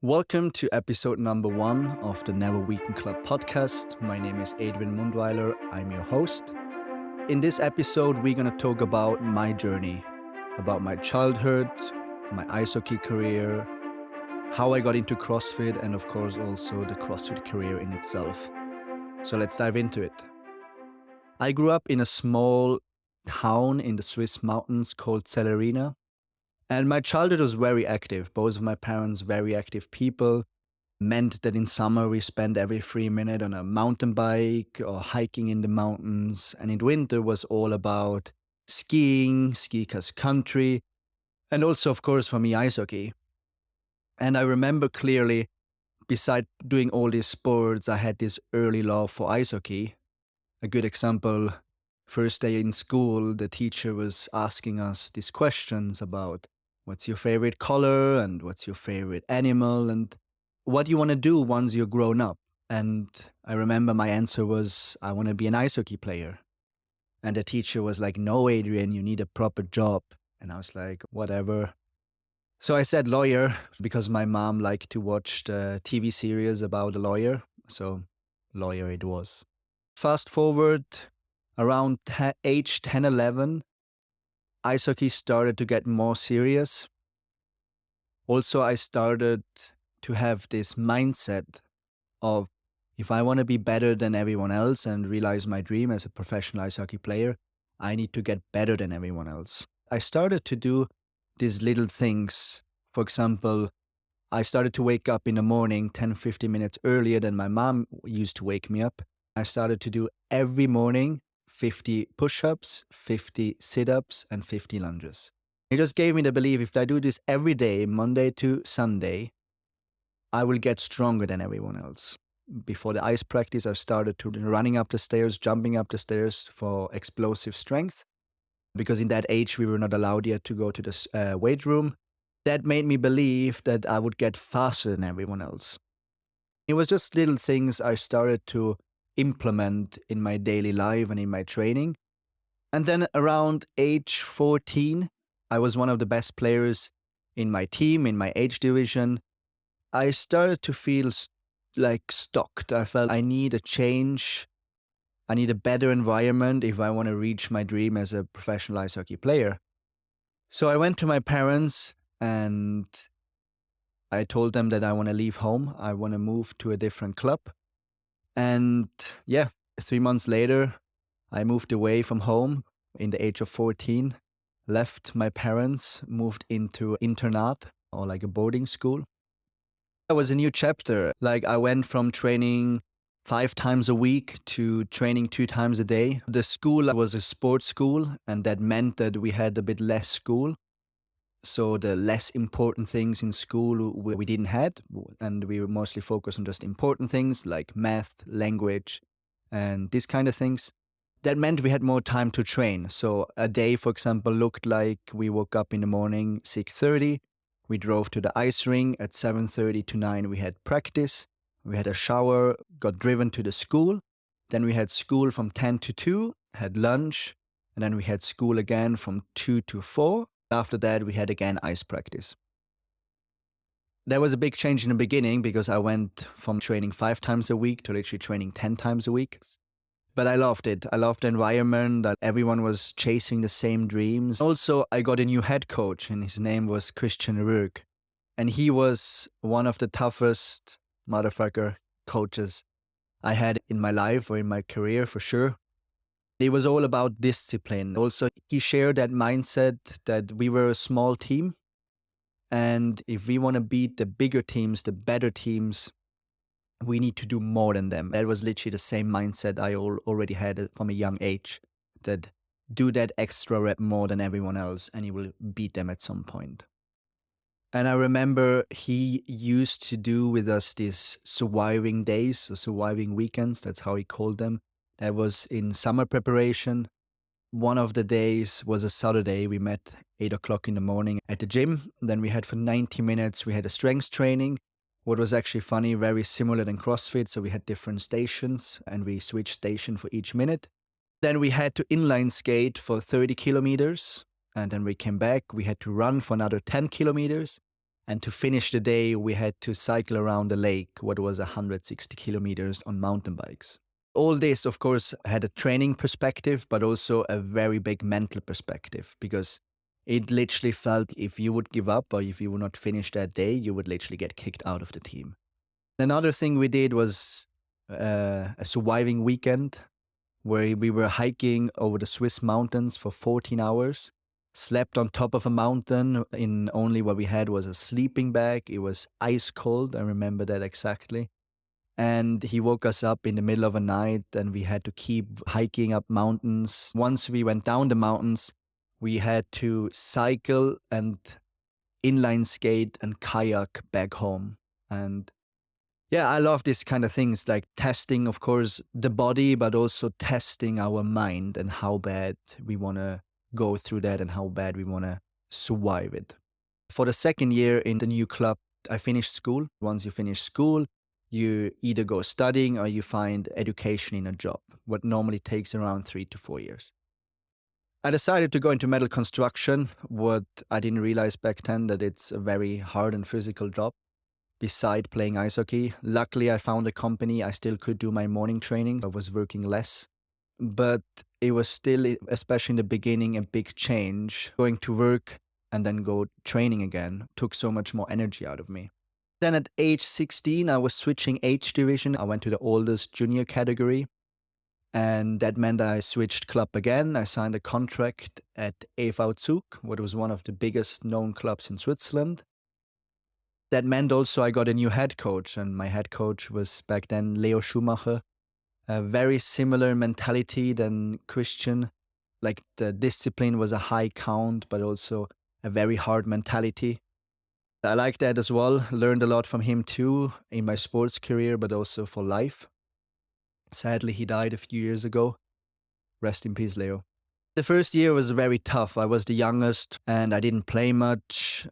Welcome to episode number 1 of the Never Weaken Club podcast. My name is Adrian Mundwiler. I'm your host. In this episode, we're going to talk about my journey, about my childhood, my ice hockey career, how I got into CrossFit, and of course also the CrossFit career in itself. So let's dive into it. I grew up in a small town in the Swiss mountains called Celerina. And my childhood was very active. Both of my parents, very active people, meant that in summer we spent every free minute on a mountain bike or hiking in the mountains. And in winter was all about skiing, ski cross country, and also, of course, for me, ice hockey. And I remember clearly, beside doing all these sports, I had this early love for ice hockey. A good example, first day in school, the teacher was asking us these questions about what's your favorite color and what's your favorite animal and what you want to do once you're grown up. And I remember my answer was, I want to be an ice hockey player. And the teacher was like, no, Adrian, you need a proper job. And I was like, whatever. So I said lawyer because my mom liked to watch the TV series about a lawyer. So lawyer it was. Fast forward around age 10, 11, ice hockey started to get more serious. Also, I started to have this mindset of if I want to be better than everyone else and realize my dream as a professional ice hockey player, I need to get better than everyone else. I started to do these little things. For example, I started to wake up in the morning 10, 15 minutes earlier than my mom used to wake me up. I started to do every morning 50 push-ups, 50 sit-ups, and 50 lunges. It just gave me the belief if I do this every day, Monday to Sunday, I will get stronger than everyone else. Before the ice practice, I started to running up the stairs, jumping up the stairs for explosive strength. Because in that age, we were not allowed yet to go to the weight room. That made me believe that I would get faster than everyone else. It was just little things I started to implement in my daily life and in my training. And then around age 14, I was one of the best players in my team, in my age division. I started to feel like stuck. I felt I need a change. I need a better environment if I want to reach my dream as a professional ice hockey player. So I went to my parents and I told them that I want to leave home. I want to move to a different club. And 3 months later, I moved away from home in the age of 14, left my parents, moved into internat or like a boarding school. It was a new chapter. Like I went from training 5 times a week to training 2 times a day. The school was a sports school, and that meant that we had a bit less school. So the less important things in school we didn't have, and we were mostly focused on just important things like math, language, and these kind of things. That meant we had more time to train. So a day, for example, looked like we woke up in the morning 6:30. We drove to the ice ring at 7:30 to 9. We had practice. We had a shower, got driven to the school. Then we had school from 10 to 2, had lunch, and then we had school again from 2 to 4. After that, we had again ice practice. There was a big change in the beginning because I went from training 5 times a week to literally training 10 times a week. But I loved it. I loved the environment, that everyone was chasing the same dreams. Also, I got a new head coach, and his name was Christian Rög. And he was one of the toughest motherfucker coaches I had in my life or in my career for sure. It was all about discipline. Also, he shared that mindset that we were a small team. And if we want to beat the bigger teams, the better teams, we need to do more than them. That was literally the same mindset I already had from a young age. That do that extra rep more than everyone else and you will beat them at some point. And I remember he used to do with us these surviving days, or surviving weekends, that's how he called them. That was in summer preparation. One of the days was a Saturday. We met 8 o'clock in the morning at the gym. Then we had for 90 minutes, we had a strength training. What was actually funny, very similar than CrossFit. So we had different stations and we switched station for each minute. Then we had to inline skate for 30 kilometers. And then we came back. We had to run for another 10 kilometers. And to finish the day, we had to cycle around the lake, what was 160 kilometers on mountain bikes. All this, of course, had a training perspective, but also a very big mental perspective, because it literally felt if you would give up or if you would not finish that day, you would literally get kicked out of the team. Another thing we did was a surviving weekend where we were hiking over the Swiss mountains for 14 hours, slept on top of a mountain in only what we had was a sleeping bag. It was ice cold. I remember that exactly. And he woke us up in the middle of the night and we had to keep hiking up mountains. Once we went down the mountains, we had to cycle and inline skate and kayak back home. And yeah, I love these kind of things, like testing, of course, the body, but also testing our mind and how bad we want to go through that and how bad we want to survive it. For the second year in the new club, I finished school. Once you finish school, you either go studying or you find education in a job, what normally takes around 3 to 4 years. I decided to go into metal construction. What I didn't realize back then that it's a very hard and physical job. Beside playing ice hockey, luckily I found a company I still could do my morning training. I was working less, but it was still, especially in the beginning, a big change. Going to work and then go training again took so much more energy out of me. Then at age 16, I was switching age division. I went to the oldest junior category, and that meant I switched club again. I signed a contract at EV Zug, what was one of the biggest known clubs in Switzerland. That meant also I got a new head coach, and my head coach was back then Leo Schumacher. A very similar mentality than Christian. Like the discipline was a high count, but also a very hard mentality. I like that as well. Learned a lot from him too in my sports career, but also for life. Sadly, he died a few years ago. Rest in peace, Leo. The first year was very tough. I was the youngest and I didn't play much.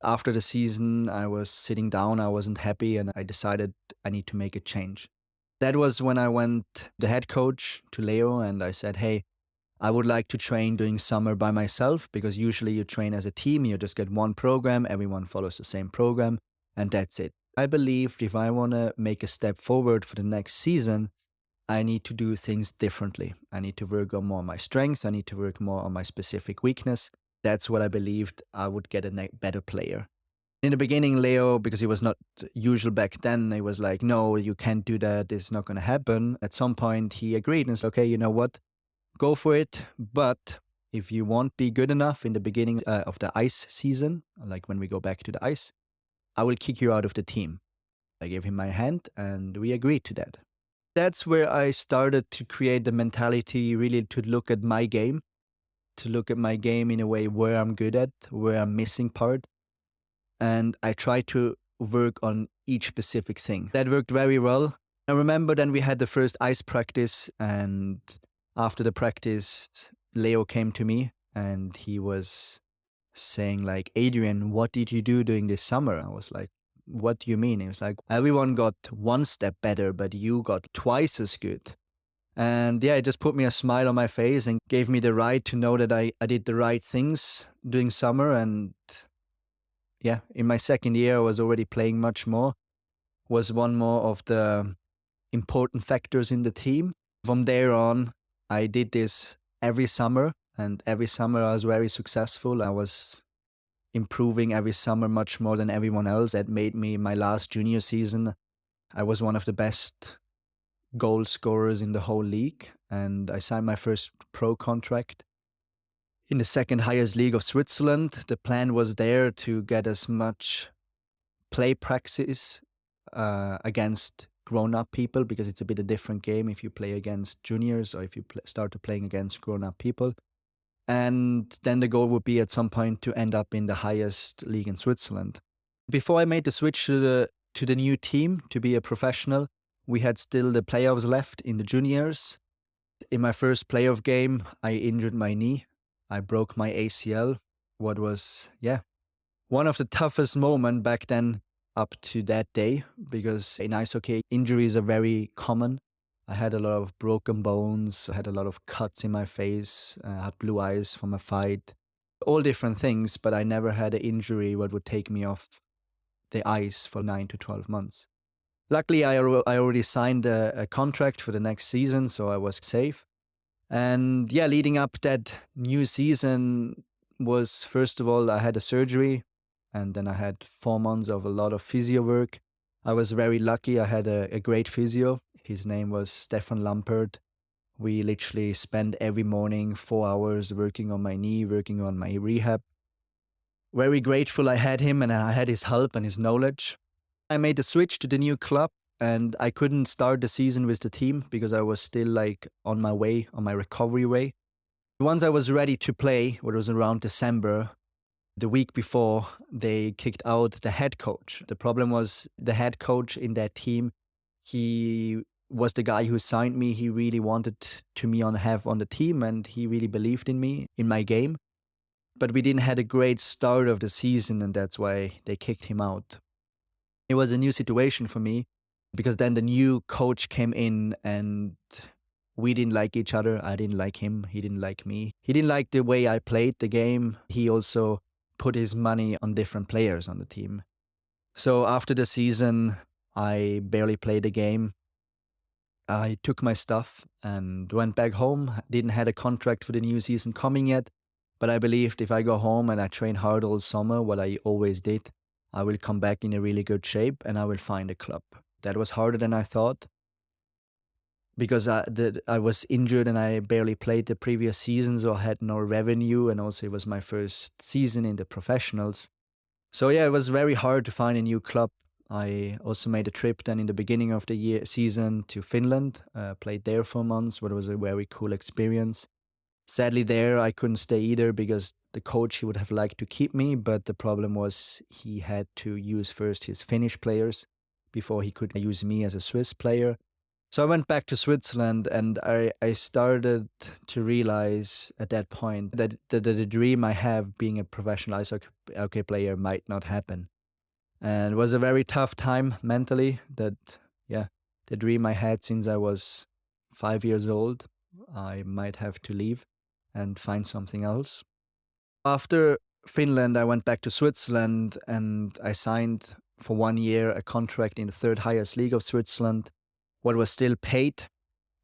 After the season, I was sitting down. I wasn't happy and I decided I need to make a change. That was when I went the head coach to Leo and I said, hey, I would like to train during summer by myself, because usually you train as a team, you just get one program, everyone follows the same program, and that's it. I believed if I want to make a step forward for the next season, I need to do things differently. I need to work on more on my strengths. I need to work more on my specific weakness. That's what I believed I would get a better player. In the beginning, Leo, because he was not usual back then, he was like, no, you can't do that. It's not going to happen. At some point, he agreed and said, okay, you know what? Go for it. But if you won't be good enough in the beginning of the ice season, like when we go back to the ice, I will kick you out of the team. I gave him my hand and we agreed to that. That's where I started to create the mentality really to look at my game, in a way where I'm good at, where I'm missing part. And I try to work on each specific thing. That worked very well. I remember then we had the first ice practice, and after the practice, Leo came to me and he was saying like, Adrian, what did you do during this summer? I was like, what do you mean? He was like, everyone got one step better, but you got twice as good. And yeah, it just put me a smile on my face and gave me the right to know that I did the right things during summer. And yeah, in my second year, I was already playing much more, was one more of the important factors in the team. From there on, I did this every summer, and every summer I was very successful. I was improving every summer much more than everyone else. That made me, my last junior season, I was one of the best goal scorers in the whole league, and I signed my first pro contract in the second highest league of Switzerland. The plan was there to get as much play practice against grown-up people, because it's a bit a different game if you play against juniors or if you start playing against grown-up people. And then the goal would be at some point to end up in the highest league in Switzerland. Before I made the switch to the new team to be a professional, we had still the playoffs left in the juniors. In my first playoff game, I injured my knee. I broke my ACL, what was, one of the toughest moments back then up to that day, because in ice hockey, injuries are very common. I had a lot of broken bones, I had a lot of cuts in my face, I had blue eyes from a fight, all different things, but I never had an injury what would take me off the ice for 9 to 12 months. Luckily, I already signed a contract for the next season, so I was safe. And yeah, leading up that new season was, first of all, I had a surgery, and then I had 4 months of a lot of physio work. I was very lucky. I had a great physio. His name was Stefan Lampert. We literally spent every morning 4 hours working on my knee, working on my rehab. Very grateful I had him and I had his help and his knowledge. I made the switch to the new club, and I couldn't start the season with the team because I was still like on my way, on my recovery way. Once I was ready to play, what was around December, the week before, they kicked out the head coach. The problem was the head coach in that team, he was the guy who signed me. He really wanted to me have on the team, and he really believed in me, in my game. But we didn't have a great start of the season, and that's why they kicked him out. It was a new situation for me because then the new coach came in and we didn't like each other. I didn't like him. He didn't like me. He didn't like the way I played the game. He also put his money on different players on the team. So after the season, I barely played the game. I took my stuff and went back home. Didn't have a contract for the new season coming yet, but I believed if I go home and I train hard all summer, what I always did, I will come back in a really good shape and I will find a club. That was harder than I thought because I was injured and I barely played the previous season, so I had no revenue, and also it was my first season in the professionals. So yeah, it was very hard to find a new club. I also made a trip then in the beginning of the season to Finland, played there for months, but it was a very cool experience. Sadly there I couldn't stay either because the coach, he would have liked to keep me, but the problem was he had to use first his Finnish players before he could use me as a Swiss player. So I went back to Switzerland, and I started to realize at that point that the dream I have being a professional ice hockey player might not happen. And it was a very tough time mentally yeah, the dream I had since I was 5 years old, I might have to leave and find something else. After Finland, I went back to Switzerland and I signed for 1 year a contract in the third highest league of Switzerland, what was still paid,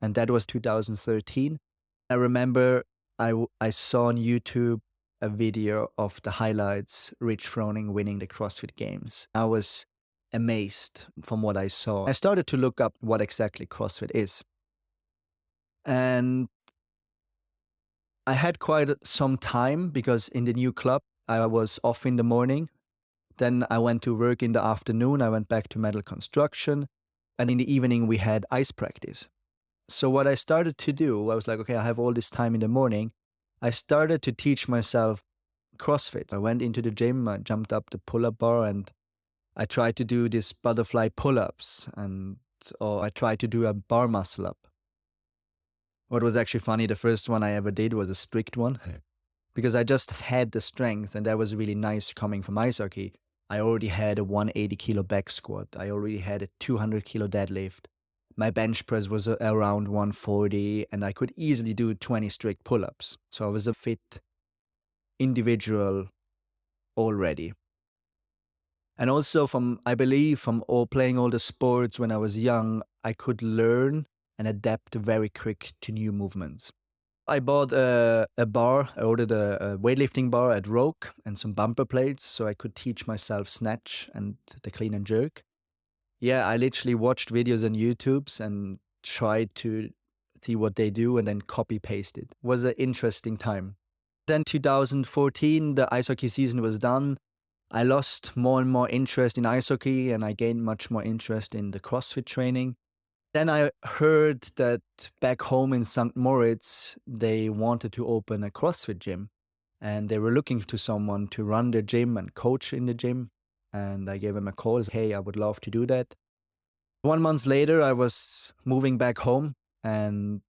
and that was 2013. I remember I saw on YouTube a video of the highlights, Rich Froning winning the CrossFit Games. I was amazed from what I saw. I started to look up what exactly CrossFit is. And I had quite some time because in the new club, I was off in the morning. Then I went to work in the afternoon. I went back to metal construction. And in the evening, we had ice practice. So what I started to do, I was like, okay, I have all this time in the morning. I started to teach myself CrossFit. I went into the gym, I jumped up the pull-up bar, and I tried to do this butterfly pull-ups, or I tried to do a bar muscle up. What was actually funny, the first one I ever did was a strict one because I just had the strength, and that was really nice coming from ice hockey. I already had a 180 kilo back squat. I already had a 200 kilo deadlift. My bench press was around 140, and I could easily do 20 strict pull-ups. So I was a fit individual already. And also I believe from playing all the sports when I was young, I could learn and adapt very quick to new movements. I bought a bar. I ordered a weightlifting bar at Rogue and some bumper plates so I could teach myself snatch and the clean and jerk. Yeah, I literally watched videos on YouTubes and tried to see what they do and then copy paste it. It was an interesting time. Then 2014, the ice hockey season was done. I lost more and more interest in ice hockey and I gained much more interest in the CrossFit training. Then I heard that back home in St. Moritz, they wanted to open a CrossFit gym and they were looking to someone to run the gym and coach in the gym. And I gave them a call, hey, I would love to do that. 1 month later, I was moving back home and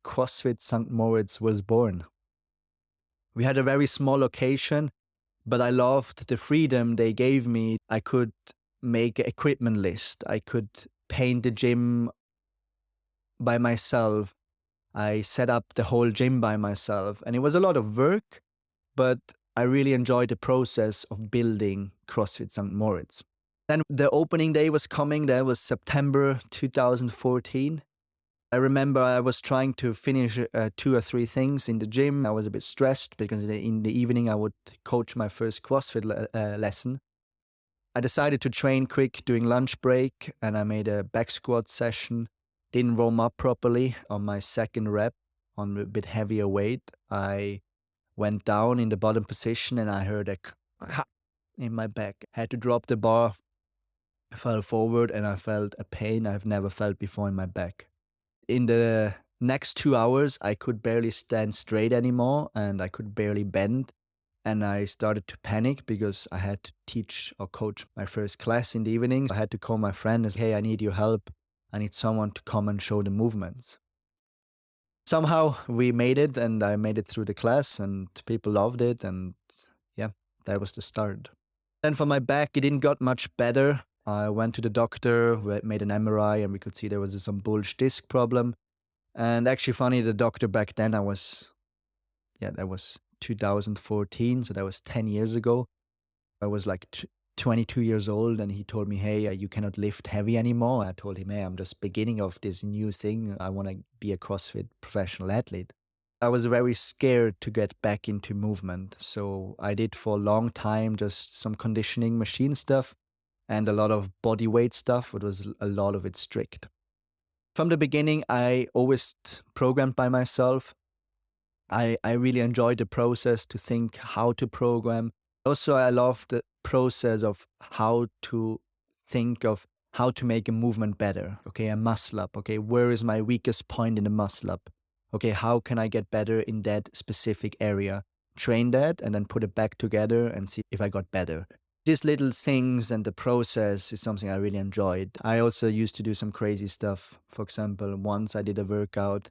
CrossFit St. Moritz was born. We had a very small location, but I loved the freedom they gave me. I could make an equipment list. I could paint the gym by myself. I set up the whole gym by myself. And it was a lot of work, but I really enjoyed the process of building CrossFit St. Moritz. Then the opening day was coming. That was September 2014. I remember I was trying to finish 2 or 3 things in the gym. I was a bit stressed because in the evening I would coach my first CrossFit lesson. I decided to train quick during lunch break, and I made a back squat session. Didn't warm up properly on my second rep on a bit heavier weight. I went down in the bottom position and I heard a in my back. Had to drop the bar, fell forward, and I felt a pain I've never felt before in my back. In the next 2 hours, I could barely stand straight anymore and I could barely bend. And I started to panic because I had to teach or coach my first class in the evenings. I had to call my friend and say, hey, I need your help. I need someone to come and show the movements. Somehow we made it, and I made it through the class and people loved it. And yeah, that was the start. Then for my back, it didn't got much better. I went to the doctor, made an MRI, and we could see there was some bulge disc problem. And actually funny, the doctor back then, that was 2014, so that was 10 years ago. I was like 22 years old, and he told me, hey, you cannot lift heavy anymore. I told him, hey, I'm just beginning of this new thing. I want to be a CrossFit professional athlete. I was very scared to get back into movement. So I did for a long time just some conditioning machine stuff and a lot of body weight stuff. It was a lot of it strict. From the beginning, I always programmed by myself. I really enjoyed the process to think how to program. Also, I love the process of how to think of how to make a movement better. Okay, a muscle up. Okay, where is my weakest point in the muscle up? Okay, how can I get better in that specific area? Train that and then put it back together and see if I got better. These little things and the process is something I really enjoyed. I also used to do some crazy stuff. For example, once I did a workout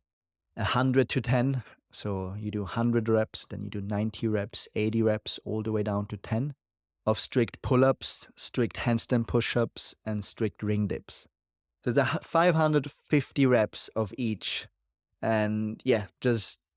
100 to 10. So you do 100 reps, then you do 90 reps, 80 reps, all the way down to 10 of strict pull-ups, strict handstand push-ups, and strict ring dips. So there's 550 reps of each. And yeah, just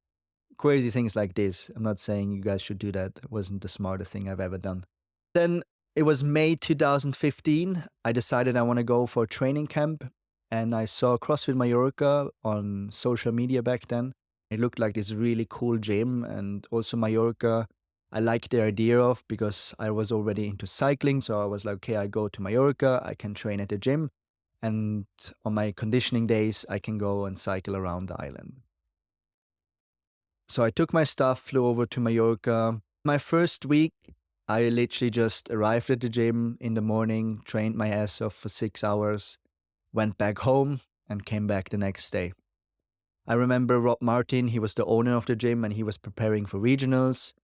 crazy things like this. I'm not saying you guys should do that. It wasn't the smartest thing I've ever done. Then it was May 2015. I decided I want to go for a training camp. And I saw CrossFit Mallorca on social media back then. It looked like this really cool gym. And also Mallorca, I liked the idea of because I was already into cycling. So I was like, okay, I go to Mallorca, I can train at the gym. And on my conditioning days, I can go and cycle around the island. So I took my stuff, flew over to Mallorca. My first week, I literally just arrived at the gym in the morning, trained my ass off for 6 hours, went back home, and came back the next day. I remember Rob Martin, he was the owner of the gym, and he was preparing for regionals.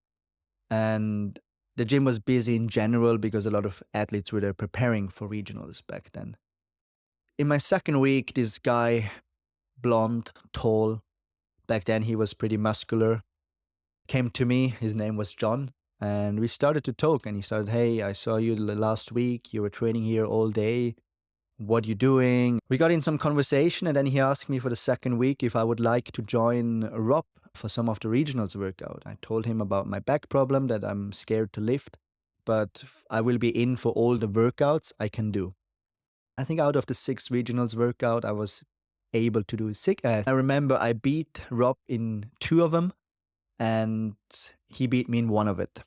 And the gym was busy in general because a lot of athletes were there preparing for regionals back then. In my second week, this guy, blonde, tall, back then he was pretty muscular, came to me. His name was John. And we started to talk, and he started, hey, I saw you last week. You were training here all day. What you doing? We got in some conversation, and then he asked me for the second week if I would like to join Rob for some of the regionals workout. I told him about my back problem, that I'm scared to lift, but I will be in for all the workouts I can do. I think out of the 6 regionals workout, I was able to do 6. I remember I beat Rob in 2 of them, and he beat me in 1 of it.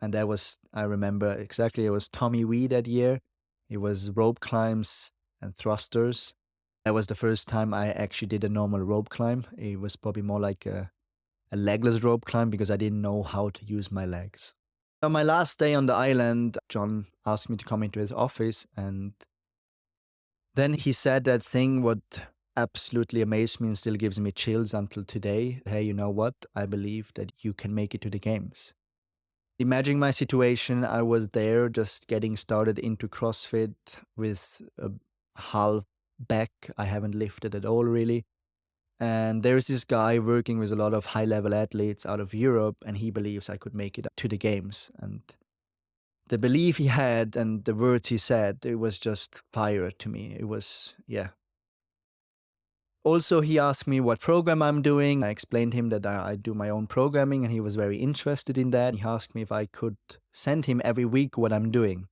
And that was, I remember exactly, it was Tommy Wee that year. It was rope climbs and thrusters. That was the first time I actually did a normal rope climb. It was probably more like a legless rope climb because I didn't know how to use my legs. On my last day on the island, John asked me to come into his office, and then he said that thing what absolutely amazed me and still gives me chills until today. Hey, you know what? I believe that you can make it to the games. Imagine my situation. I was there just getting started into CrossFit with a half back. I haven't lifted at all, really. And there's this guy working with a lot of high-level athletes out of Europe, and he believes I could make it to the games. And the belief he had and the words he said, it was just fire to me. It was, yeah. Also, he asked me what program I'm doing. I explained him that I do my own programming, and he was very interested in that. He asked me if I could send him every week what I'm doing.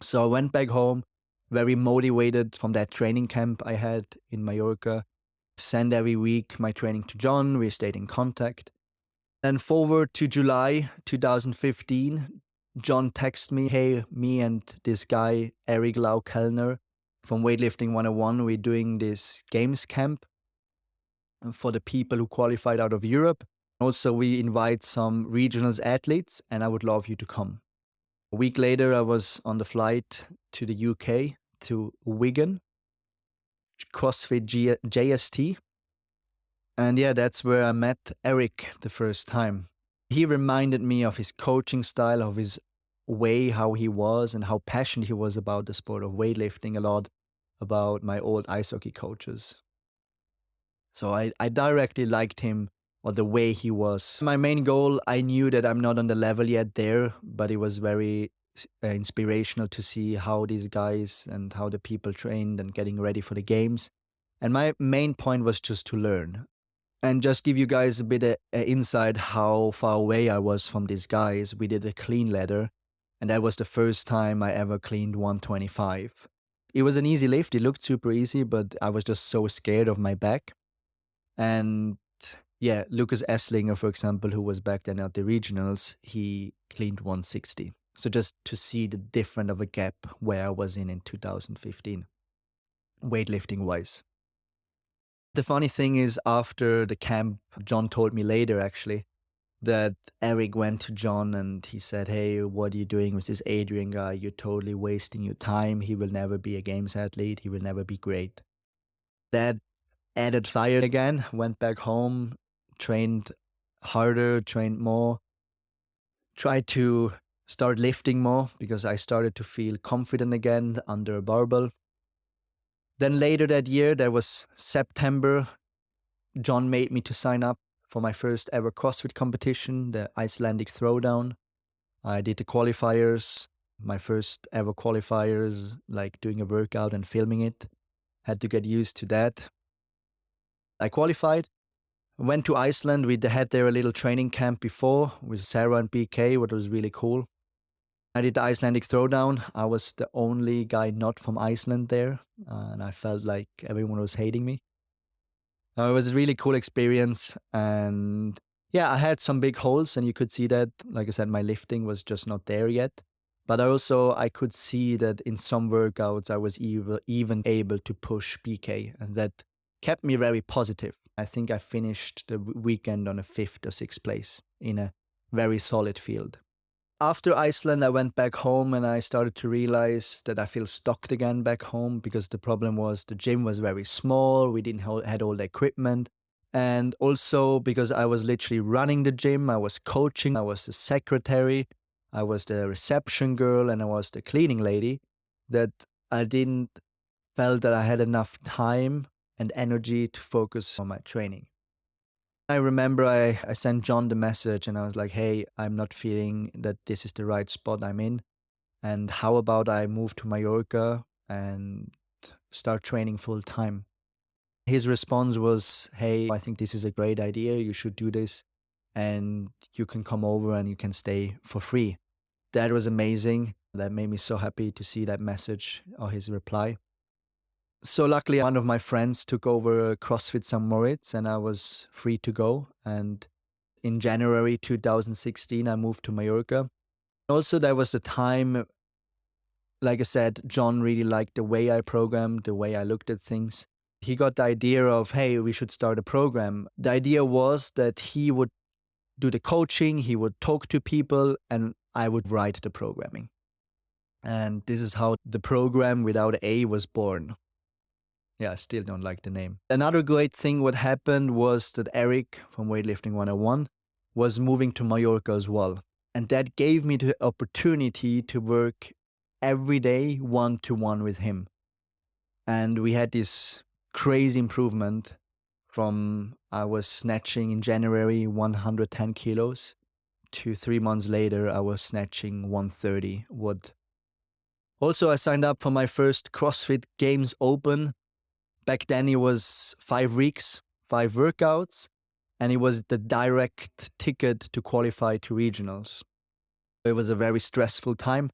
So I went back home, very motivated from that training camp I had in Mallorca. Send every week my training to John. We stayed in contact. Then forward to July 2015, John texted me, hey, me and this guy, Eric Lau Kellner from Weightlifting 101, we're doing this games camp for the people who qualified out of Europe. Also, we invite some regionals athletes, and I would love you to come. A week later, I was on the flight to the UK, to Wigan, CrossFit JST. And yeah, that's where I met Eric the first time. He reminded me of his coaching style, of his way, how he was, and how passionate he was about the sport of weightlifting, a lot about my old ice hockey coaches. So I directly liked him or the way he was. My main goal, I knew that I'm not on the level yet there, but it was very inspirational to see how these guys and how the people trained and getting ready for the games. And my main point was just to learn. And just give you guys a bit of insight how far away I was from these guys. We did a clean ladder, and that was the first time I ever cleaned 125. It was an easy lift. It looked super easy, but I was just so scared of my back. And yeah, Lucas Esslinger, for example, who was back then at the regionals, he cleaned 160. So just to see the difference of a gap where I was in 2015, weightlifting wise. The funny thing is, after the camp, John told me later actually that Eric went to John and he said, hey, what are you doing with this Adrian guy? You're totally wasting your time. He will never be a games athlete. He will never be great. That added fire again, went back home, trained harder, trained more, tried to start lifting more because I started to feel confident again under a barbell. Then later that year, that was September, John made me to sign up for my first ever CrossFit competition, the Icelandic Throwdown. I did the qualifiers, my first ever qualifiers, like doing a workout and filming it. Had to get used to that. I qualified, went to Iceland. We had there a little training camp before with Sarah and BK, what was really cool. I did the Icelandic Throwdown. I was the only guy not from Iceland there, and I felt like everyone was hating me. It was a really cool experience, and yeah, I had some big holes, and you could see that. Like I said, my lifting was just not there yet. But I could see that in some workouts I was even able to push BK, and that kept me very positive. I think I finished the weekend on a 5th or 6th place in a very solid field. After Iceland, I went back home and I started to realize that I feel stuck again back home because the problem was the gym was very small. We didn't had all the equipment. And also because I was literally running the gym, I was coaching, I was the secretary, I was the reception girl, and I was the cleaning lady, that I didn't felt that I had enough time and energy to focus on my training. I remember I sent John the message and I was like, hey, I'm not feeling that this is the right spot I'm in. And how about I move to Mallorca and start training full time? His response was, hey, I think this is a great idea. You should do this. And you can come over and you can stay for free. That was amazing. That made me so happy to see that message or his reply. So luckily, one of my friends took over CrossFit St. Moritz and I was free to go. And in January 2016, I moved to Mallorca. Also, that was the time, like I said, John really liked the way I programmed, the way I looked at things. He got the idea of, hey, we should start a program. The idea was that he would do the coaching, he would talk to people, and I would write the programming. And this is how the program without A was born. Yeah, I still don't like the name. Another great thing what happened was that Eric from Weightlifting 101 was moving to Mallorca as well. And that gave me the opportunity to work every day one-to-one with him. And we had this crazy improvement from I was snatching in January 110 kilos to 3 months later I was snatching 130 wood. Also, I signed up for my first CrossFit Games Open. Back then it was 5 weeks, 5 workouts, and it was the direct ticket to qualify to regionals. It was a very stressful time.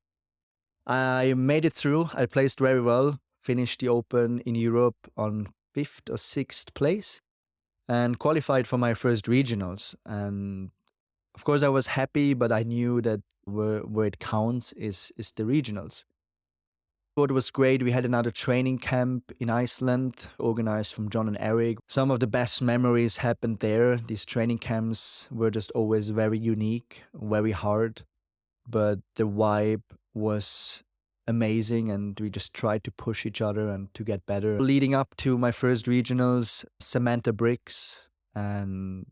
I made it through. I placed very well, finished the Open in Europe on 5th or 6th place and qualified for my first regionals. And of course, I was happy, but I knew that where it counts is the regionals. What was great, we had another training camp in Iceland organized from John and Eric. Some of the best memories happened there. These training camps were just always very unique, very hard, but the vibe was amazing and we just tried to push each other and to get better. Leading up to my first regionals, Samantha Briggs and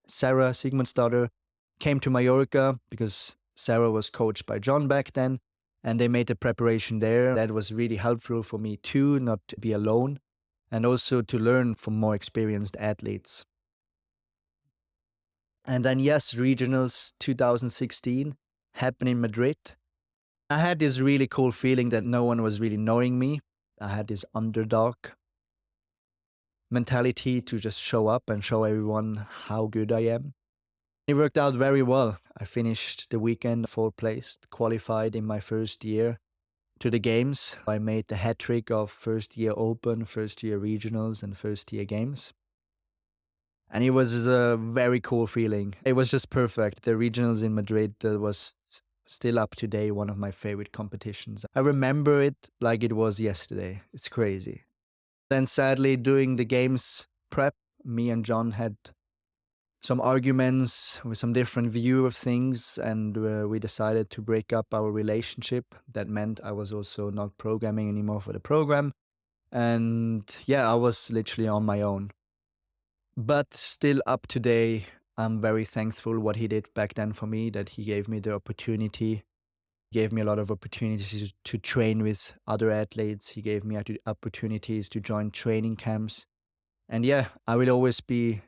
Sarah Sigmundsdottir came to Mallorca because Sarah was coached by John back then and they made the preparation there. That was really helpful for me too, not to be alone and also to learn from more experienced athletes. And then yes, regionals 2016 happened in Madrid. I had this really cool feeling that no one was really knowing me. I had this underdog mentality to just show up and show everyone how good I am. It worked out very well. I finished the weekend 4th place, qualified in my first year to the games. I made the hat trick of first year Open, first year regionals, and first year games. And it was a very cool feeling. It was just perfect. The regionals in Madrid was still up to date, one of my favorite competitions. I remember it like it was yesterday. It's crazy. Then sadly, during the games prep, me and John had some arguments with some different view of things, and we decided to break up our relationship. That meant I was also not programming anymore for the program. And yeah, I was literally on my own. But still up today, I'm very thankful what he did back then for me, that he gave me the opportunity, gave me a lot of opportunities to train with other athletes. He gave me opportunities to join training camps. And yeah, I will always be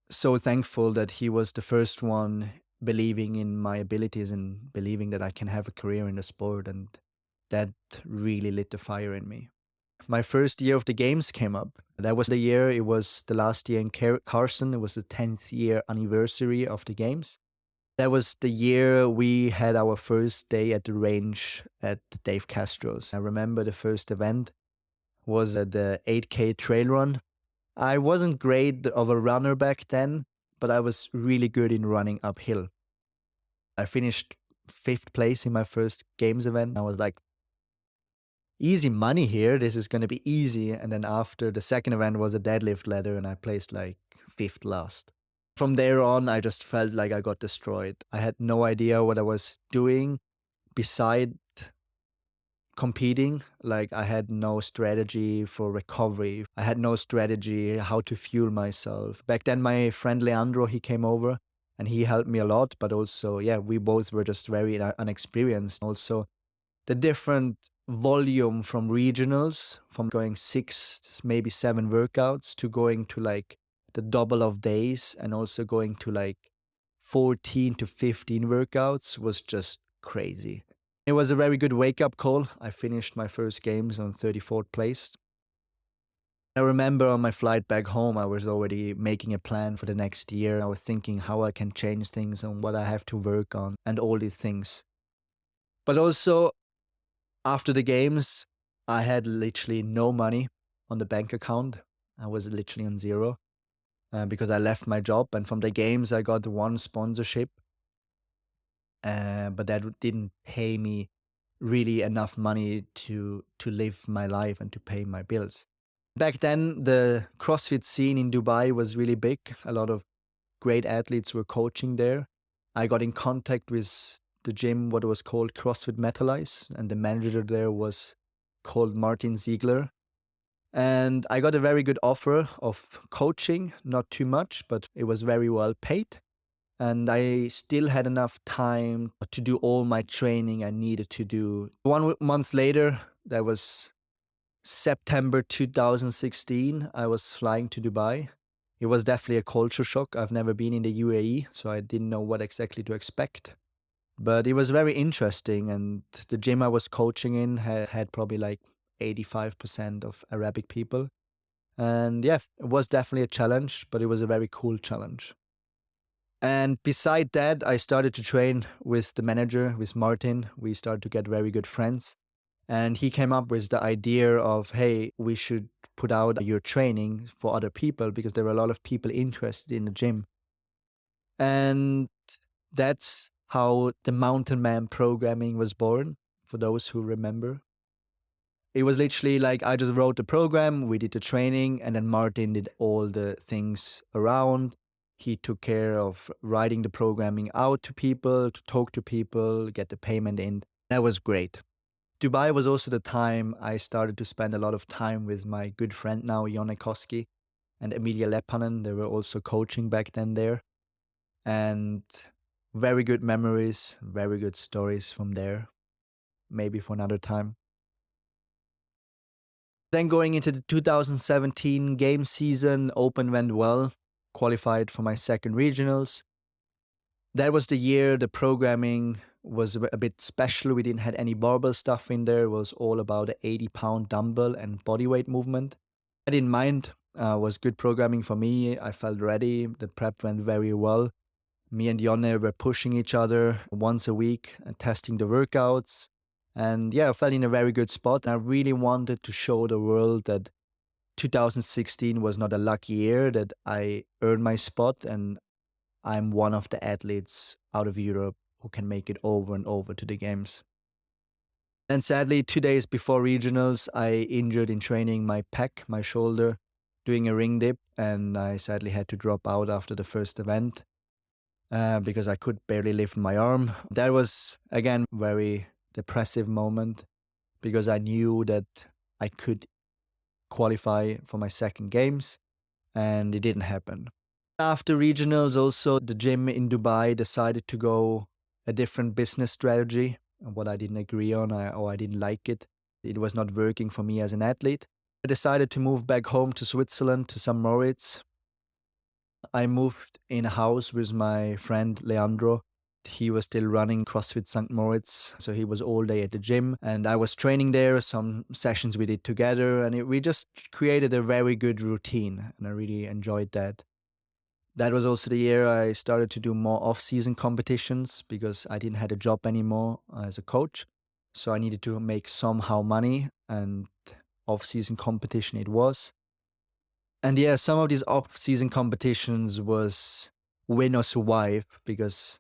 so thankful that he was the first one believing in my abilities and believing that I can have a career in the sport. And that really lit the fire in me. My first year of the games came up. That was the year, it was the last year in Carson. It was the 10th year anniversary of the games. That was the year we had our first day at the range at Dave Castro's. I remember the first event was at the 8K trail run. I wasn't great of a runner back then, but I was really good in running uphill. I finished 5th place in my first games event. I was like, easy money here. This is going to be easy. And then after the second event was a deadlift ladder and I placed like 5th last. From there on, I just felt like I got destroyed. I had no idea what I was doing beside competing. Like I had no strategy for recovery. I had no strategy how to fuel myself. Back then, my friend Leandro, he came over and he helped me a lot. But also, yeah, we both were just very unexperienced. Also, the different volume from regionals, from going 6, maybe 7 workouts to going to like the double of days and also going to like 14 to 15 workouts was just crazy. It was a very good wake-up call. I finished my first games on 34th place. I remember on my flight back home, I was already making a plan for the next year. I was thinking how I can change things and what I have to work on and all these things. But also, after the games, I had literally no money on the bank account. I was literally on zero because I left my job. And from the games, I got one sponsorship, but that didn't pay me really enough money to live my life and to pay my bills. Back then, the CrossFit scene in Dubai was really big. A lot of great athletes were coaching there. I got in contact with the gym, what was called CrossFit Metalize, and the manager there was called Martin Ziegler. And I got a very good offer of coaching, not too much, but it was very well paid. And I still had enough time to do all my training I needed to do. 1 month later, that was September 2016, I was flying to Dubai. It was definitely a culture shock. I've never been in the UAE, so I didn't know what exactly to expect. But it was very interesting, and the gym I was coaching in had probably like 85% of Arabic people. And yeah, it was definitely a challenge, but it was a very cool challenge. And beside that, I started to train with the manager, with Martin. We started to get very good friends. And he came up with the idea of, hey, we should put out your training for other people because there were a lot of people interested in the gym. And that's how the Mountain Man programming was born, for those who remember. It was literally like I just wrote the program, we did the training, and then Martin did all the things around. He took care of writing the programming out to people, to talk to people, get the payment in. That was great. Dubai was also the time I started to spend a lot of time with my good friend now, Jonne Koski and Emilia Leppanen. They were also coaching back then there. And very good memories, very good stories from there. Maybe for another time. Then going into the 2017 game season, Open went well, qualified for my second regionals. That was the year the programming was a bit special. We didn't have any barbell stuff in there. It was all about the 80-pound dumbbell and bodyweight movement. I didn't mind. Was good programming for me. I felt ready. The prep went very well. Me and Jonne were pushing each other once a week and testing the workouts. And yeah, I felt in a very good spot. I really wanted to show the world that 2016 was not a lucky year, that I earned my spot and I'm one of the athletes out of Europe who can make it over and over to the games. And sadly, 2 days before regionals, I injured in training my pec, my shoulder, doing a ring dip, and I sadly had to drop out after the first event because I could barely lift my arm. That was, again, very depressive moment because I knew that I could qualify for my second games, and it didn't happen. After regionals, also the gym in Dubai decided to go a different business strategy, what I didn't agree on or I didn't like it. It was not working for me as an athlete. I decided to move back home to Switzerland, to St. Moritz. I moved in a house with my friend Leandro. He was still running CrossFit St. Moritz, so he was all day at the gym, and I was training there, some sessions we did together, and we just created a very good routine, and I really enjoyed that. That was also the year I started to do more off-season competitions because I didn't have a job anymore as a coach. So I needed to make somehow money, and off-season competition it was. And yeah, some of these off-season competitions was win or survive because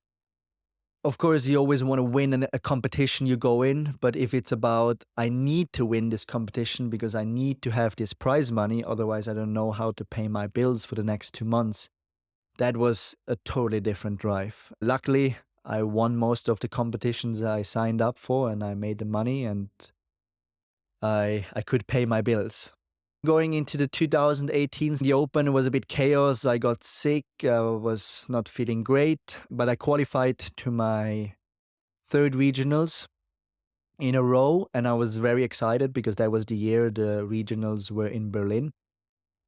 of course you always want to win a competition you go in, but if it's about I need to win this competition because I need to have this prize money, otherwise I don't know how to pay my bills for the next 2 months. That was a totally different drive. Luckily, I won most of the competitions I signed up for and I made the money and I could pay my bills. Going into the 2018, the Open was a bit chaos. I got sick, was not feeling great, but I qualified to my third regionals in a row and I was very excited because that was the year the regionals were in Berlin.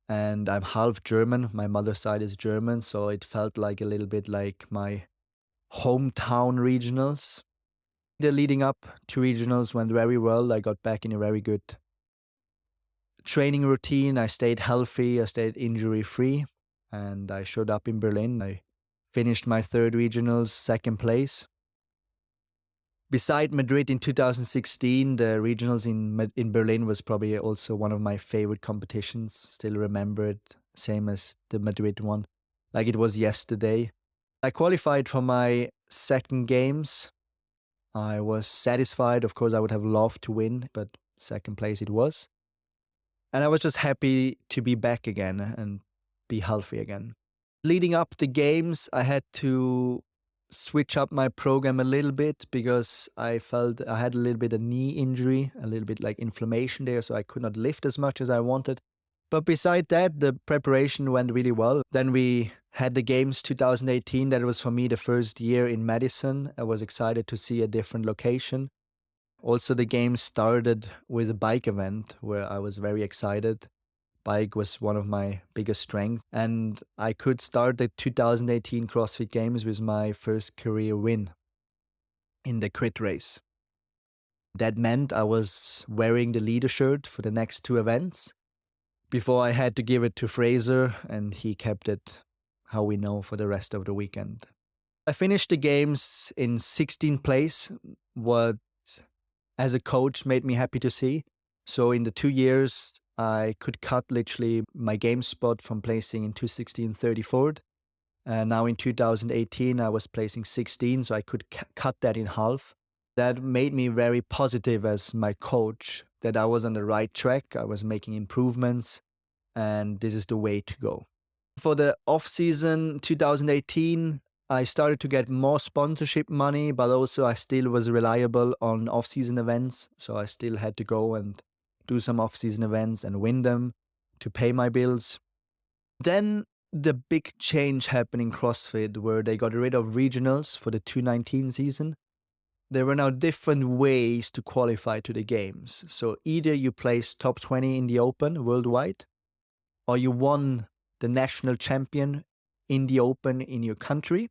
And I'm half German. My mother's side is German, so it felt like a little bit like my hometown regionals. The leading up to regionals went very well. I got back in a very good training routine. I stayed healthy, I stayed injury free, and I showed up in Berlin. I finished my third regionals, second place. Beside Madrid in 2016, the regionals in Berlin was probably also one of my favorite competitions. Still remember it, same as the Madrid one, like it was yesterday. I qualified for my second games. I was satisfied. Of course, I would have loved to win, but second place it was. And I was just happy to be back again and be healthy again. Leading up the games, I had to switch up my program a little bit because I felt I had a little bit of knee injury, a little bit like inflammation there, so I could not lift as much as I wanted. But beside that, the preparation went really well. Then we had the games 2018. That was for me the first year in Madison. I was excited to see a different location. Also, the games started with a bike event where I was very excited. Bike was one of my biggest strengths, and I could start the 2018 CrossFit Games with my first career win in the crit race. That meant I was wearing the leader shirt for the next two events. Before I had to give it to Fraser, and he kept it how we know for the rest of the weekend. I finished the games in 16th place, what as a coach made me happy to see. So in the 2 years, I could cut literally my game spot from placing in 216 34th. Now in 2018, I was placing 16, so I could cut that in half. That made me very positive as my coach, that I was on the right track, I was making improvements, and this is the way to go. For the off-season 2018, I started to get more sponsorship money, but also I still was reliable on off-season events. So I still had to go and do some off-season events and win them to pay my bills. Then the big change happened in CrossFit where they got rid of regionals for the 2019 season. There were now different ways to qualify to the games. So either you placed top 20 in the open worldwide, or you won the national champion in the open in your country,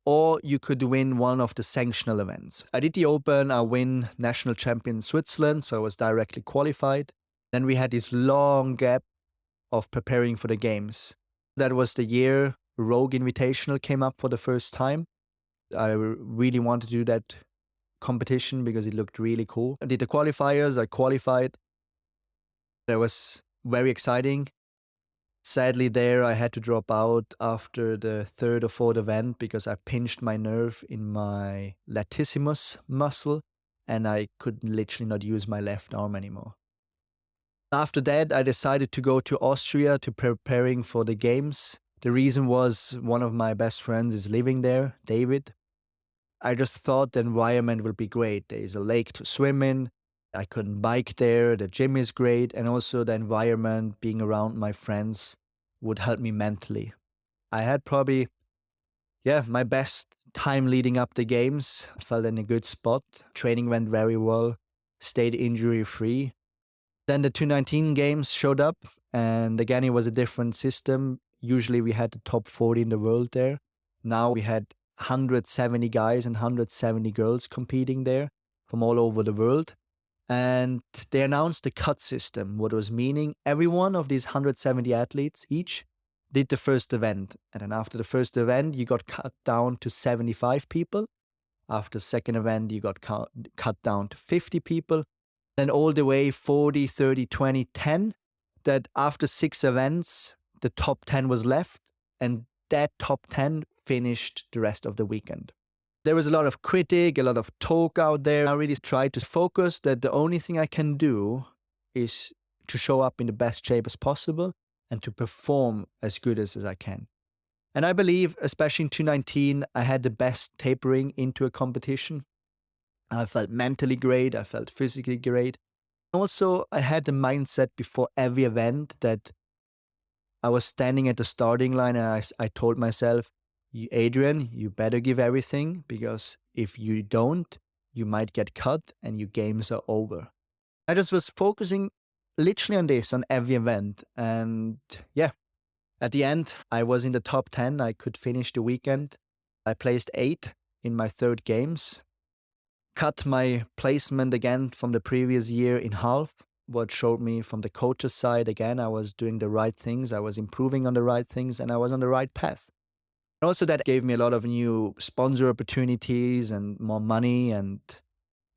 or you could win one of the sanctional events. I did the open, I win national champion in Switzerland, so I was directly qualified. Then we had this long gap of preparing for the games. That was the year Rogue Invitational came up for the first time. I really wanted to do that competition because it looked really cool. I did the qualifiers, I qualified. That was very exciting. Sadly, there I had to drop out after the third or fourth event because I pinched my nerve in my latissimus muscle and I could literally not use my left arm anymore. After that, I decided to go to Austria to preparing for the games. The reason was one of my best friends is living there, David. I just thought the environment would be great. There is a lake to swim in. I couldn't bike there. The gym is great. And also the environment, being around my friends, would help me mentally. I had probably, my best time leading up the games. I felt in a good spot. Training went very well. Stayed injury free. Then the 2019 games showed up. And again, it was a different system. Usually we had the top 40 in the world there. Now we had 170 guys and 170 girls competing there from all over the world. And they announced the cut system, what was meaning every one of these 170 athletes each did the first event. And then after the first event, you got cut down to 75 people. After the second event, you got cut down to 50 people. Then all the way 40, 30, 20, 10. That after 6 events, the top 10 was left. And that top 10 finished the rest of the weekend. There was a lot of critique, a lot of talk out there. I really tried to focus that the only thing I can do is to show up in the best shape as possible and to perform as good as I can. And I believe, especially in 2019, I had the best tapering into a competition. I felt mentally great. I felt physically great. Also, I had the mindset before every event that I was standing at the starting line and I told myself, Adrian, you better give everything because if you don't, you might get cut and your games are over. I just was focusing literally on this, on every event. And at the end, I was in the top 10. I could finish the weekend. I placed 8 in my third games. Cut my placement again from the previous year in half. What showed me from the coach's side, again, I was doing the right things. I was improving on the right things and I was on the right path. Also, that gave me a lot of new sponsor opportunities and more money and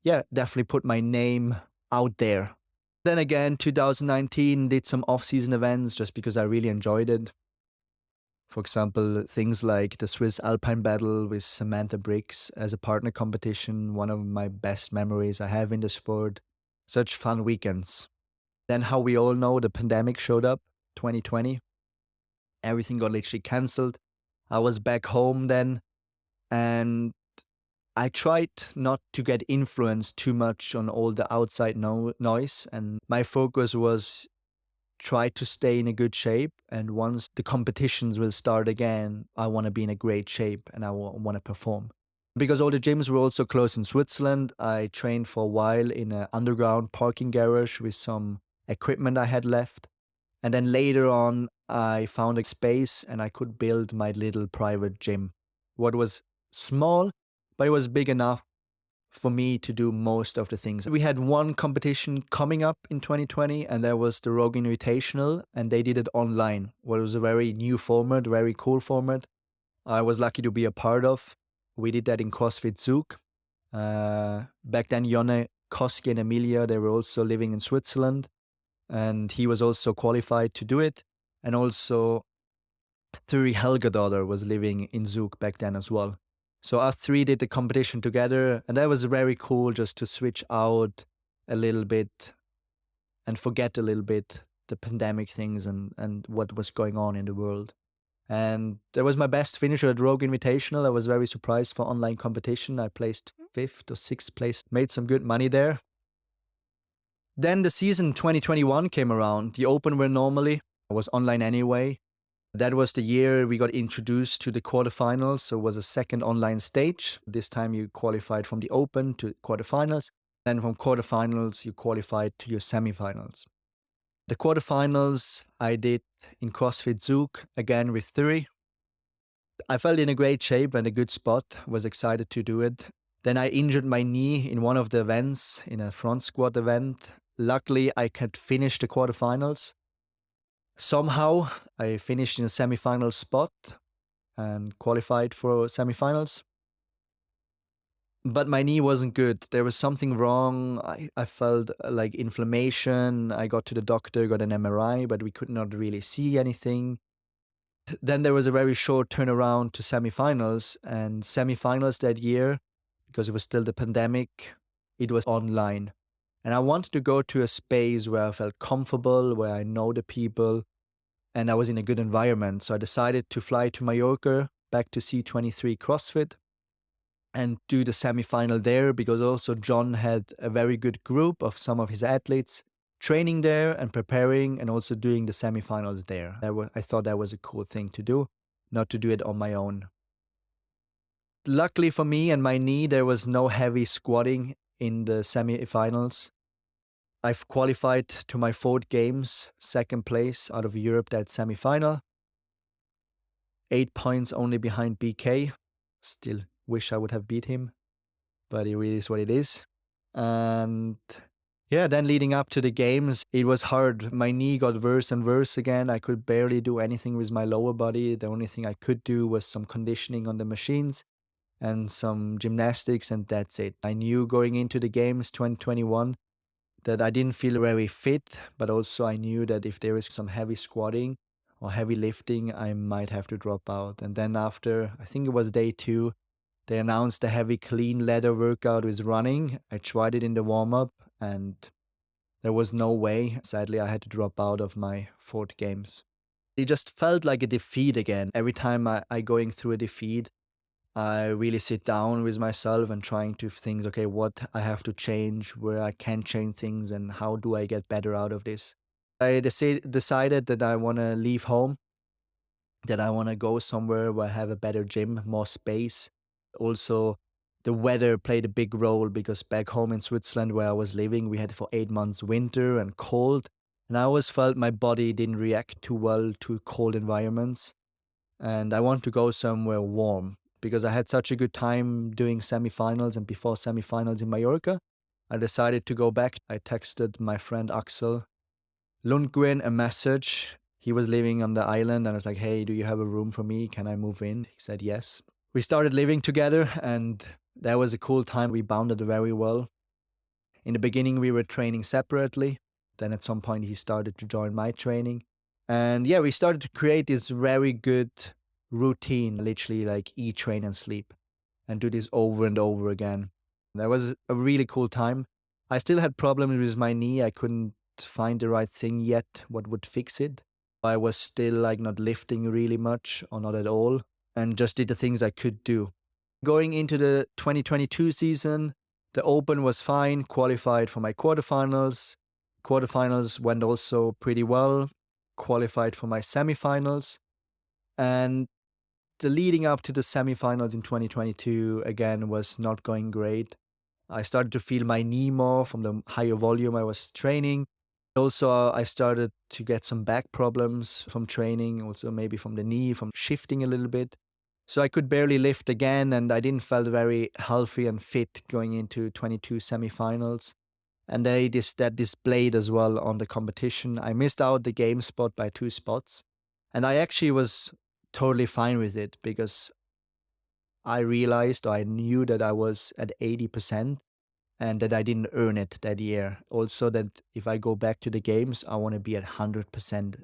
definitely put my name out there. Then again, 2019, did some off-season events just because I really enjoyed it. For example, things like the Swiss Alpine Battle with Samantha Briggs as a partner competition, one of my best memories I have in the sport. Such fun weekends. Then how we all know, the pandemic showed up, 2020. Everything got literally cancelled. I was back home then, and I tried not to get influenced too much on all the outside noise, and my focus was try to stay in a good shape, and once the competitions will start again, I want to be in a great shape and I want to perform. Because all the gyms were also closed in Switzerland, I trained for a while in an underground parking garage with some equipment I had left. And then later on, I found a space and I could build my little private gym. What was small, but it was big enough for me to do most of the things. We had one competition coming up in 2020, and that was the Rogue Invitational, and they did it online. Well, it was a very new format, very cool format. I was lucky to be a part of. We did that in CrossFit Zug. Back then, Jonne Koski and Emilia, they were also living in Switzerland, and he was also qualified to do it. And also, Thuri Helgadottir was living in Zug back then as well. So us three did the competition together, and that was very cool just to switch out a little bit and forget a little bit the pandemic things and what was going on in the world. And that was my best finisher at Rogue Invitational. I was very surprised for online competition. I placed 5th or 6th place, made some good money there. Then the season 2021 came around. The Open were normally, I was online anyway. That was the year we got introduced to the quarterfinals. So it was a second online stage. This time you qualified from the Open to quarterfinals. Then from quarterfinals, you qualified to your semifinals. The quarterfinals I did in CrossFit Zug, again with Thuri. I felt in a great shape and a good spot, was excited to do it. Then I injured my knee in one of the events, in a front squat event. Luckily, I could finish the quarterfinals. Somehow, I finished in a semifinal spot and qualified for semifinals. But my knee wasn't good. There was something wrong. I felt like inflammation. I got to the doctor, got an MRI, but we could not really see anything. Then there was a very short turnaround to semifinals, and semifinals that year, because it was still the pandemic, it was online. And I wanted to go to a space where I felt comfortable, where I know the people, and I was in a good environment. So I decided to fly to Mallorca, back to C23 CrossFit, and do the semifinal there, because also John had a very good group of some of his athletes training there and preparing and also doing the semifinals there. I thought that was a cool thing to do, not to do it on my own. Luckily for me and my knee, there was no heavy squatting in the semifinals. I've qualified to my 4th games, 2nd place out of Europe, that semifinal. 8 points only behind BK. Still wish I would have beat him, but it really is what it is. And yeah, then leading up to the games, it was hard. My knee got worse and worse again. I could barely do anything with my lower body. The only thing I could do was some conditioning on the machines and some gymnastics, and that's it. I knew going into the games 2021 that I didn't feel very fit, but also I knew that if there is some heavy squatting or heavy lifting, I might have to drop out. And then after, I think it was day 2, they announced the heavy clean ladder workout with running. I tried it in the warm-up and there was no way. Sadly, I had to drop out of my 4th games. It just felt like a defeat again. Every time I going through a defeat, I really sit down with myself and trying to think, okay, what I have to change, where I can change things, and how do I get better out of this. I decided that I want to leave home, that I want to go somewhere where I have a better gym, more space. Also, the weather played a big role, because back home in Switzerland where I was living, we had for 8 months winter and cold. And I always felt my body didn't react too well to cold environments. And I want to go somewhere warm, because I had such a good time doing semifinals and before semifinals in Mallorca. I decided to go back. I texted my friend Axel Lundgren a message. He was living on the island, and I was like, hey, do you have a room for me? Can I move in? He said yes. We started living together, and that was a cool time. We bonded very well. In the beginning, we were training separately. Then at some point, he started to join my training. And yeah, we started to create this very good routine, literally like eat, train, and sleep, and do this over and over again. That was a really cool time. I still had problems with my knee. I couldn't find the right thing yet, what would fix it. I was still like not lifting really much or not at all, and just did the things I could do. Going into the 2022 season, the Open was fine, qualified for my quarterfinals. Quarterfinals went also pretty well, qualified for my semifinals. And the leading up to the semifinals in 2022, again, was not going great. I started to feel my knee more from the higher volume I was training. Also, I started to get some back problems from training, also maybe from the knee, from shifting a little bit. So I could barely lift again, and I didn't feel very healthy and fit going into 22 semifinals. And that displayed as well on the competition. I missed out the game spot by 2 spots. And I actually was totally fine with it because I realized, or I knew that I was at 80% and that I didn't earn it that year. Also, that if I go back to the games, I want to be at 100%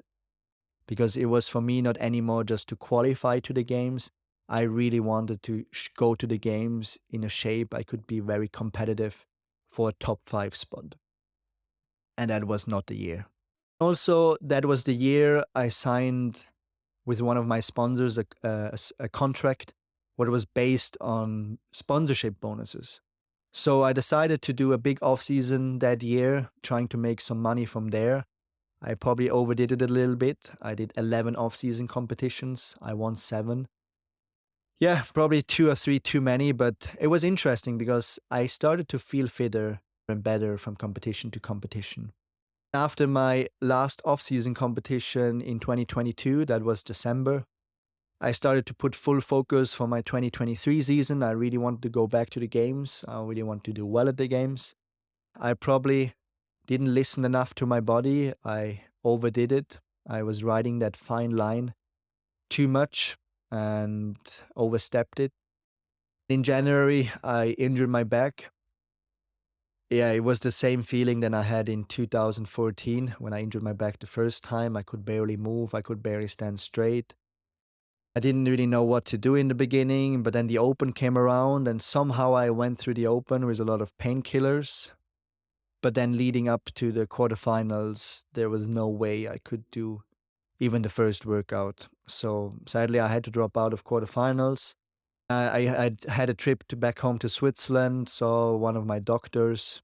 because it was for me not anymore just to qualify to the games. I really wanted to go to the games in a shape I could be very competitive for a top 5 spot. And that was not the year. Also, that was the year I signed with one of my sponsors a contract what was based on sponsorship bonuses. So I decided to do a big off season that year, trying to make some money from there. I probably overdid it a little bit. I did 11 off season competitions. I won 7. Yeah, probably 2 or 3 too many, but it was interesting because I started to feel fitter and better from competition to competition. After my last off-season competition in 2022, that was December, I started to put full focus for my 2023 season. I really wanted to go back to the games. I really want to do well at the games. I probably didn't listen enough to my body. I overdid it. I was riding that fine line too much and overstepped it. In January, I injured my back. Yeah, it was the same feeling that I had in 2014 when I injured my back the first time. I could barely move. I could barely stand straight. I didn't really know what to do in the beginning, but then the Open came around and somehow I went through the Open with a lot of painkillers. But then leading up to the quarterfinals, there was no way I could do even the first workout. So sadly, I had to drop out of quarterfinals. I had a trip back home to Switzerland, saw one of my doctors.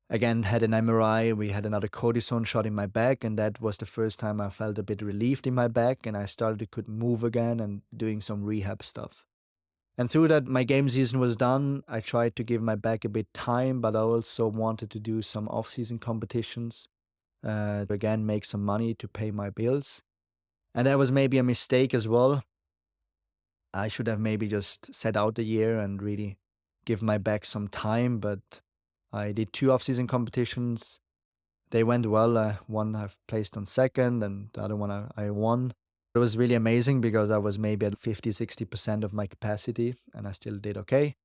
Again, had an MRI. We had another cortisone shot in my back, and that was the first time I felt a bit relieved in my back, and I started to could move again and doing some rehab stuff. And through that, my game season was done. I tried to give my back a bit time, but I also wanted to do some off-season competitions to again make some money to pay my bills. And that was maybe a mistake as well. I should have maybe just set out the year and really give my back some time, but I did 2 off-season competitions. They went well. One I've placed on second and the other one I won. It was really amazing because I was maybe at 50-60% of my capacity and I still did okay.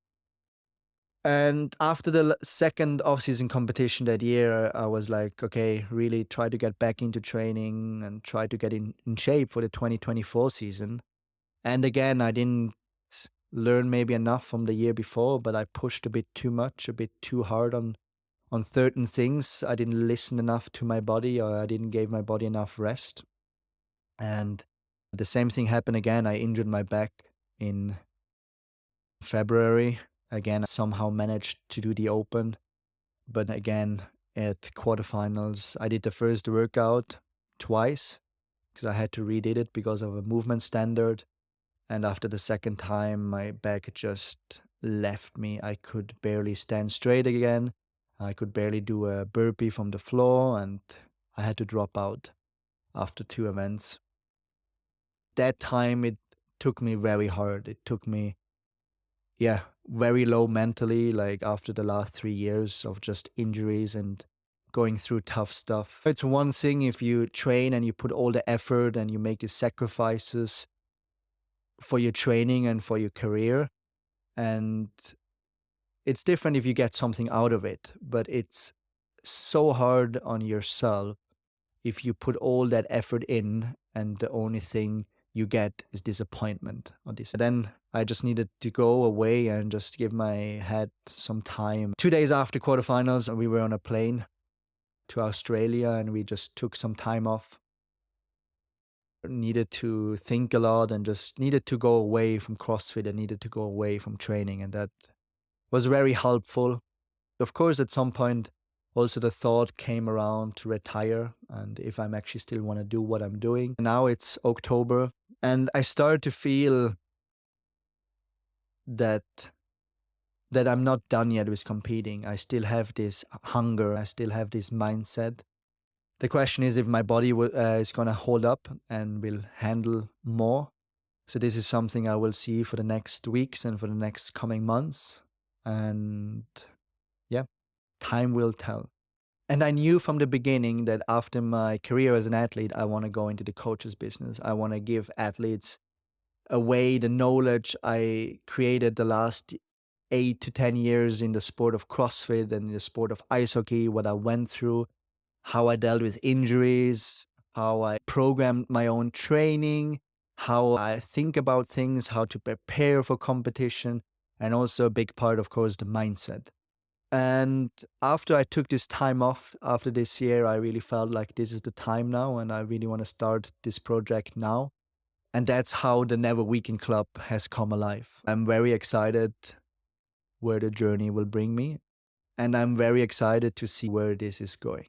And after the second off-season competition that year, I was like, okay, really try to get back into training and try to get in shape for the 2024 season. And again, I didn't learn maybe enough from the year before, but I pushed a bit too much, a bit too hard on certain things. I didn't listen enough to my body, or I didn't give my body enough rest. And the same thing happened again. I injured my back in February. Again, I somehow managed to do the Open. But again, at quarterfinals, I did the first workout twice because I had to redid it because of a movement standard. And after the second time, my back just left me. I could barely stand straight again. I could barely do a burpee from the floor, and I had to drop out after 2 events. That time, it took me very hard. It took me, very low mentally, like after the last 3 years of just injuries and going through tough stuff. It's one thing if you train and you put all the effort and you make the sacrifices for your training and for your career. And it's different if you get something out of it, but it's so hard on yourself if you put all that effort in and the only thing you get is disappointment on this. Then I just needed to go away and just give my head some time. 2 days after quarterfinals, we were on a plane to Australia and we just took some time off. Needed to think a lot and just needed to go away from CrossFit and needed to go away from training, and that was very helpful. Of course, at some point, also the thought came around to retire and if I'm actually still want to do what I'm doing. Now it's October and I started to feel that I'm not done yet with competing. I still have this hunger. I still have this mindset. The question is if my body is going to hold up and will handle more. So this is something I will see for the next weeks and for the next coming months. And yeah, time will tell. And I knew from the beginning that after my career as an athlete, I want to go into the coaches business. I want to give athletes away the knowledge I created the last 8 to 10 years in the sport of CrossFit and in the sport of ice hockey, what I went through, how I dealt with injuries, how I programmed my own training, how I think about things, how to prepare for competition, and also a big part, of course, the mindset. And after I took this time off after this year, I really felt like this is the time now, and I really want to start this project now. And that's how the Never Weekend Club has come alive. I'm very excited where the journey will bring me, and I'm very excited to see where this is going.